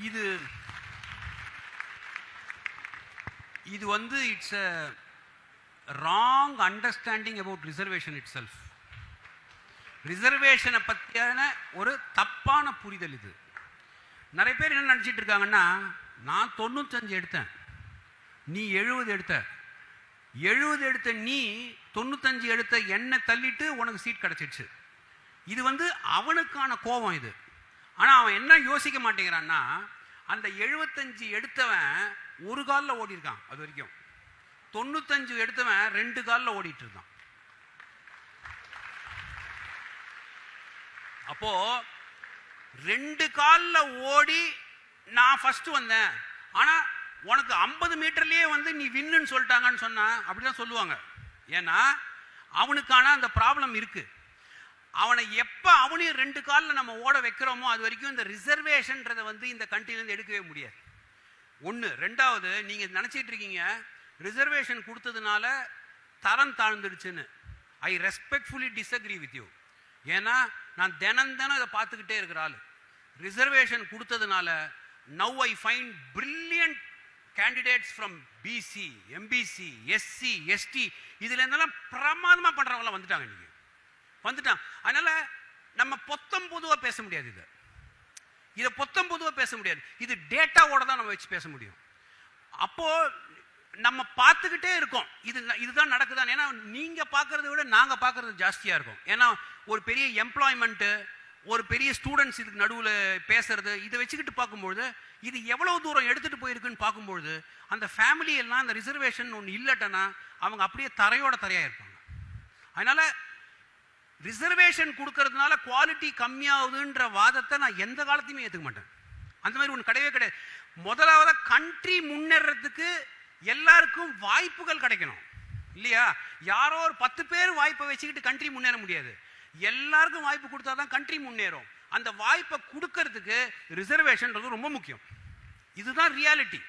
இது இது வந்து it's a wrong understanding about reservation itself. ரிசர்வேஷனை பற்றியான ஒரு தப்பான புரிதல் இது. நிறைய பேர் என்ன நினச்சிட்டு இருக்காங்கன்னா, நான் 95 எடுத்தேன், நீ 70 எடுத்த, 70 எடுத்த நீ 95 எடுத்த என்னை தள்ளிட்டு உனக்கு சீட் கிடச்சிடுச்சு. இது வந்து அவனுக்கான கோபம் இது. ஆனால் அவன் என்ன யோசிக்க மாட்டேங்கிறான்னா, அந்த 75 எடுத்தவன் ஒரு காலில் ஓடி இருக்கான், அது வரைக்கும் 95 எடுத்தவன் 2 காலில் ஓடிட்டு இருக்கான். அப்போ 2 காலில் ஓடி நான் ஃபர்ஸ்ட் வந்தேன், ஆனா உனக்கு 50 மீட்டர்லயே வந்து நீ வின்னுன்னு சொல்லிட்டாங்கன்னு சொன்னா அப்படிதான் சொல்லுவாங்க. ஏன்னா அவனுக்கான அந்த ப்ராப்ளம் இருக்கு. அவனை எப்ப அவனையும் 2 காலில் நம்ம ஓட வைக்கிறோமோ அது வரைக்கும் இந்த ரிசர்வேஷன்றதை வந்து இந்த கண்ட்ரிலேருந்து எடுக்கவே முடியாது. ஒன்று. ரெண்டாவது, நீங்க நினைச்சிட்டு இருக்கீங்க ரிசர்வேஷன் கொடுத்ததுனால தரம் தாழ்ந்துடுச்சுன்னு. I respectfully disagree with you. ஏன்னா நான் தினம் இதை பார்த்துக்கிட்டே இருக்கிற ஆள். ரிசர்வேஷன் கொடுத்ததுனால now I find brilliant candidates from BC, MBC, SC, ST, இதுல இருந்தெல்லாம் பிரமாதமாக பண்றவங்களாம் வந்துட்டாங்க. இன்னைக்கு வந்துட்டான். அதனால நம்ம பொத்தம் பொதுவாக பேச முடியாது. இதை பொத்தம் பொதுவாக பேச முடியாது. இது டேட்டாவோட தான் நம்ம வச்சு பேச முடியும். அப்போ நம்ம பார்த்துக்கிட்டே இருக்கோம் இதுதான் நடக்குதான். ஏன்னா நீங்க பார்க்கறத விட நாங்க பார்க்கறது ஜாஸ்தியா இருக்கும். ஏன்னா ஒரு பெரிய எம்ப்ளாய்மெண்ட், ஒரு பெரிய ஸ்டூடெண்ட்ஸ் இதுக்கு நடுவில் பேசுறது, இதை வச்சுக்கிட்டு பார்க்கும்பொழுது இது எவ்வளவு தூரம் எடுத்துட்டு போயிருக்குன்னு பார்க்கும்பொழுது அந்த ஃபேமிலி எல்லாம் அந்த ரிசர்வேஷன் ஒன்று இல்லட்டனா அவங்க அப்படியே தரையோட தரையா இருப்பாங்க. அதனால ரிசர்வேஷன் கொடுக்கறதுனால குவாலிட்டி கம்மியாகுதுன்ற வாதத்தை நான் எந்த காலத்தையுமே ஏற்றுக்க மாட்டேன். அந்த மாதிரி ஒன்று கிடையவே கிடையாது. முதலாவது கண்ட்ரி முன்னேறதுக்கு எல்லாருக்கும் வாய்ப்புகள் கிடைக்கணும் இல்லையா? யாரோ ஒரு 10 பேர் வாய்ப்பை வச்சுக்கிட்டு கண்ட்ரி முன்னேற முடியாது. எல்லாருக்கும் வாய்ப்பு கொடுத்தா தான் கண்ட்ரி முன்னேறும். அந்த வாய்ப்பை கொடுக்கறதுக்கு ரிசர்வேஷன்றது ரொம்ப முக்கியம். இதுதான் ரியாலிட்டி.